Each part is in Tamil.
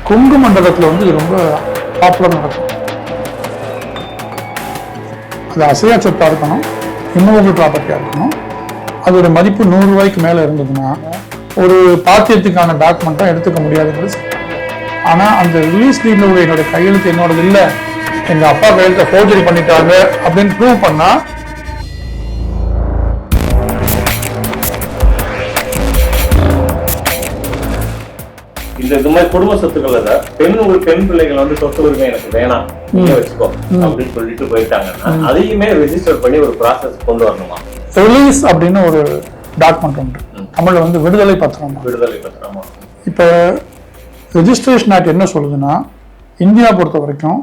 கொங்கு மண்டலத்தில் வந்து இது ரொம்ப பாப்புலர் நடக்கும். அது அசையா சொத்தாக இருக்கணும், இம்மூவபிள் ப்ராப்பர்ட்டியாக இருக்கணும். அதோட மதிப்பு 100 ரூபாய்க்கு மேலே இருந்ததுன்னா ஒரு பாத்தியத்துக்கான டாக்குமெண்ட்டாக எடுத்துக்க முடியாதுங்கிறது. ஆனால் அந்த ரிலீஸ் டீடில் என்னோட கையெழுத்து என்னோடது இல்லை, எங்கள் அப்பா கையெழுத்தை ஃபோர்ஜரி பண்ணிட்டாங்க அப்படின்னு ப்ரூவ் பண்ணால் இந்த மாதிரி குடும்ப சொத்துக்கள் பெண் பிள்ளைகள் வந்து சொத்து உரிமை எனக்கு வேணாம் நீங்க வச்சுக்கோ அப்படின்னு சொல்லிட்டு போயிட்டாங்கன்னா அதையுமே ரெஜிஸ்டர் பண்ணி ஒரு ப்ராசஸ் கொண்டு வரணுமா? ரிலீஸ் அப்படின்னு ஒரு டாக்குமெண்ட் உண்டு, தமிழ்ல வந்து விடுதலை பத்திரமா. விடுதலை பத்திரமா. இப்போ ரெஜிஸ்ட்ரேஷன் ஆக்ட் என்ன சொல்லுதுன்னா, இந்தியா பொறுத்த வரைக்கும்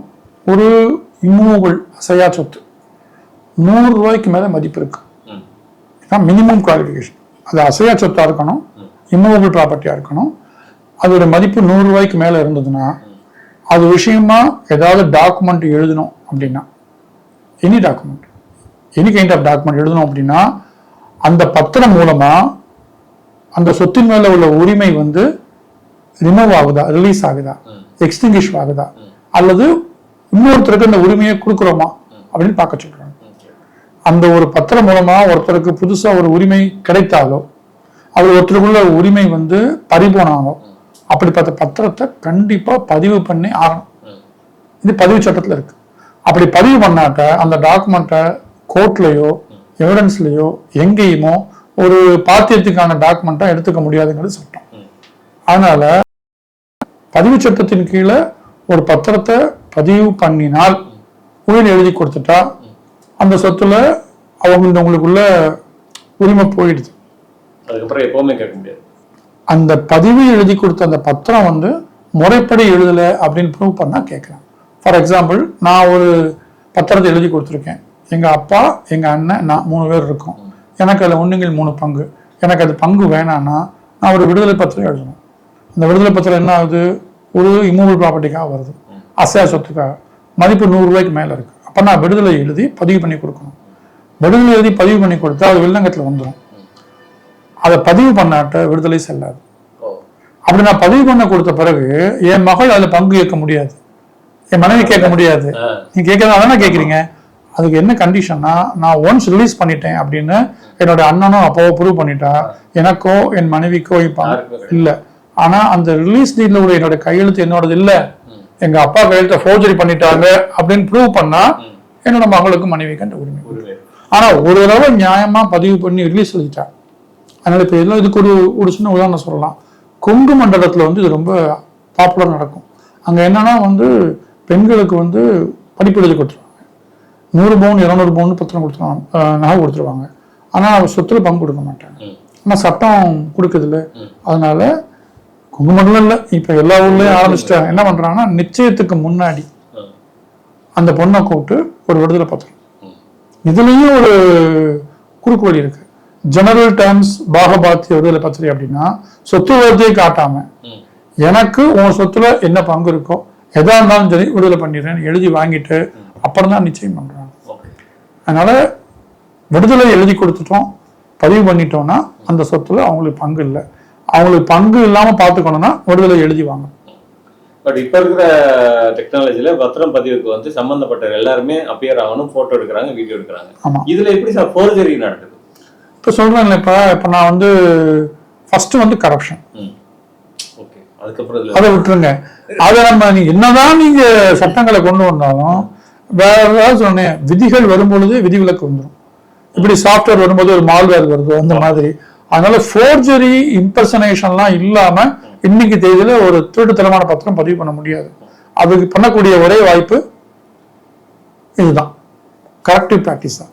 ஒரு இம்மூவபிள் அசையா சொத்து 100 ரூபாய்க்கு மேல மதிப்பு இருக்கு, மினிமம் குவாலிஃபிகேஷன். அது அசையா சொத்தா இருக்கணும், இம்மூவபிள் ப்ராப்பர்ட்டியா இருக்கணும். அதோட மதிப்பு 100 ரூபாய்க்கு மேல இருந்ததுன்னா அது விஷயமா ஏதாவது டாக்குமெண்ட் எழுதணும் அப்படின்னா, any document, any kind of document எழுதணும் அப்படின்னா அந்த பத்திரம் மூலமா அந்த சொத்தின் மேல உள்ள உரிமை வந்து ரிமூவ் ஆகுதா, ரிலீஸ் ஆகுதா, எக்ஸ்டிங்கிஷ் ஆகுதா, அல்லது இன்னொருத்தருக்கு அந்த உரிமையை கொடுக்குறோமா அப்படின்னு பார்க்க சொல்றாங்க. அந்த ஒரு பத்திரம் மூலமா ஒருத்தருக்கு புதுசா ஒரு உரிமை கிடைத்தாலோ அவர் ஒருத்தருக்குள்ள உரிமை வந்து பறிபோனாலோ அப்படிப்பட்ட பத்திரத்தை கண்டிப்பா பதிவு பண்ணி ஆகணும். இது பதிவு சட்டத்துல இருக்கு. அப்படி பதிவு பண்ணாக்க அந்த டாக்குமெண்ட்டை கோர்ட்லயோ எவிடன்ஸ்லயோ எங்கேயுமோ ஒரு பாத்தியத்துக்கான டாக்குமெண்ட்டா எடுத்துக்க முடியாதுங்கிறது சட்டம். அதனால பதிவு சட்டத்தின் கீழே ஒரு பத்திரத்தை பதிவு பண்ணினால் உயிர் எழுதி கொடுத்துட்டா அந்த சொத்துல அவங்களுக்குள்ள உரிமை போயிடுது. அதுக்கப்புறம் எப்பவுமே கேட்க முடியாது. அந்த பதிவு எழுதி கொடுத்த அந்த பத்திரம் வந்து முறைப்படி எழுதலை அப்படின்னு ப்ரூவ் பண்ணா கேட்கலாம். ஃபார் எக்ஸாம்பிள், நான் ஒரு பத்திரத்தை எழுதி கொடுத்துருக்கேன், எங்க அப்பா எங்க அண்ணன் நான் 3 பேர் இருக்கோம், எனக்கு அதில் 1/3 பங்கு, எனக்கு அது பங்கு வேணான்னா நான் ஒரு விடுதலை பத்திரம் எழுதணும். அந்த விடுதலை பத்திரம் என்ன ஆகுது, ஒரு இம்மூவபிள் ப்ராப்பர்ட்டிக்காக வருது, அசையா சொத்துக்காக, மதிப்பு 100 ரூபாய்க்கு மேலே இருக்கு. அப்போ நான் விடுதலை எழுதி பதிவு பண்ணி கொடுக்கணும். விடுதலை எழுதி பதிவு பண்ணி கொடுத்தா அது வில்லங்கத்தில் வந்துடும். அதை பதிவு பண்ணாட்ட விடுதலை செல்லாது. அப்படி நான் பதிவு பண்ண கொடுத்த பிறகு என் மகள் அதில் பங்கு கேட்க முடியாது, என் மனைவி கேட்க முடியாது. நீங்க கேட்கறதான கேட்குறீங்க. அதுக்கு என்ன கண்டிஷன்னா, நான் ஒன்ஸ் ரிலீஸ் பண்ணிட்டேன் அப்படின்னு என்னோட அண்ணனும் அப்பாவோ ப்ரூவ் பண்ணிட்டா எனக்கோ என் மனைவிக்கோ இல்லை. ஆனா அந்த ரிலீஸ் டீட்ல உள்ள என்னோட கையெழுத்து என்னோடது இல்லை, எங்க அப்பா கையெழுத்தை ஃபோர்ஜரி பண்ணிட்டாங்க அப்படின்னு ப்ரூவ் பண்ணா என்னோட மகளுக்கும் மனைவிக்கு அந்த உரிமை. ஆனா ஒரு தடவை நியாயமா பதிவு பண்ணி ரிலீஸ் எழுதிட்டா. அதனால இப்போ இதெல்லாம் இதுக்கு ஒரு சின்ன உதாரணம் சொல்லலாம். கொங்கு மண்டலத்தில் வந்து இது ரொம்ப பாப்புலர் நடக்கும். அங்கே என்னன்னா வந்து பெண்களுக்கு வந்து படிப்பு எழுதி கொடுத்துருவாங்க, 100 பவுன் 200 பவுன் பத்திரம் கொடுத்துருவாங்க, நகை கொடுத்துருவாங்க. ஆனால் சொத்துல பங்கு கொடுக்க மாட்டாங்க. ஆனால் சட்டம் கொடுக்குதுல்ல. அதனால கொங்கு மண்டலம் இல்லை, இப்போ எல்லா ஊர்லேயும் ஆரம்பிச்சிட்டாங்க. என்ன பண்ணுறாங்கன்னா, நிச்சயத்துக்கு முன்னாடி அந்த பொண்ணை கூப்பிட்டு ஒரு விடுதலை பத்திரம். இதுலேயும் ஒரு குறுக்கு வழி இருக்கு. ஜெனரல் டேர்ம்ஸ் பாகபாத்திய விடுதலை பத்திரம் அப்படின்னா, சொத்து விவரத்தையே காட்டாம எனக்கு உன் சொத்துல என்ன பங்கு இருக்கோ எதா இருந்தாலும் சரி விடுதலை பண்ணிடுறேன் எழுதி வாங்கிட்டு அப்புறம் தான் நிச்சயம் பண்றாங்க. அதனால விடுதலை எழுதி கொடுத்துட்டோம், பதிவு பண்ணிட்டோம்னா அந்த சொத்துல அவங்களுக்கு பங்கு இல்லை. அவங்களுக்கு பங்கு இல்லாம பாத்துக்கணும்னா விடுதலை எழுதி வாங்க. பட் இப்ப இருக்கிற டெக்னாலஜில பத்திரம் பதிவுக்கு வந்து சம்பந்தப்பட்ட எல்லாருமே அப்பியர் ஆகணும், போட்டோ எடுக்கிறாங்க, வீடியோ எடுக்கிறாங்க. ஆமா, இதுல எப்படி ஃபோர்ஜரி நடக்குது? இப்ப சொல்றேன், இப்ப நான் வந்து ஃபர்ஸ்ட் வந்து கரப்ஷன், அதை விட்டுருங்க. அதை நம்ம என்னதான் நீங்க சட்டங்களை கொண்டு வந்தாலும் வேற ஏதாவது சொன்னேன், விதிகள் வரும்பொழுது விதிவிலக்கு வந்துடும். இப்படி சாஃப்ட்வேர் வரும்போது ஒரு மால்வேர் வருது அந்த மாதிரி. அதனால ஃபோர்ஜரி இம்பர்சனேஷன்லாம் இல்லாம இன்னைக்கு தேதியில ஒரு திருட்டுத்தனமான பத்திரம் பதிவு பண்ண முடியாது. அதுக்கு பண்ணக்கூடிய ஒரே வாய்ப்பு இதுதான், கரப்டிவ் பிராக்டிஸ் தான்.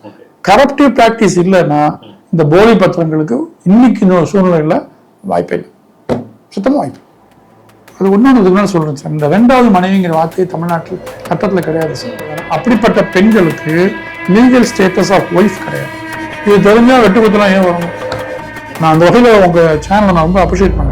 கரப்டிவ் பிராக்டிஸ் இல்லைன்னா இந்த போலி பத்திரங்களுக்கு இன்னைக்கு சூழ்நிலையில வாய்ப்பே இல்லை, சுத்தமா வாய்ப்பு. அது ஒன்னொன்று சொல்றேன் சார், இந்த 2வது மனைவிங்கிற வார்த்தை தமிழ்நாட்டில் சட்டத்தில் கிடையாது சார். அப்படிப்பட்ட பெண்களுக்கு லீகல் ஸ்டேட்டஸ் ஆஃப் ஒய்ஃப் கிடையாது. இது தெரிஞ்சா வெட்டு குத்தலாம் ஏன் வரணும்? நான் அந்த வகையில் உங்க சேனலை நான் ரொம்ப அப்ரிஷியேட் பண்ணேன்.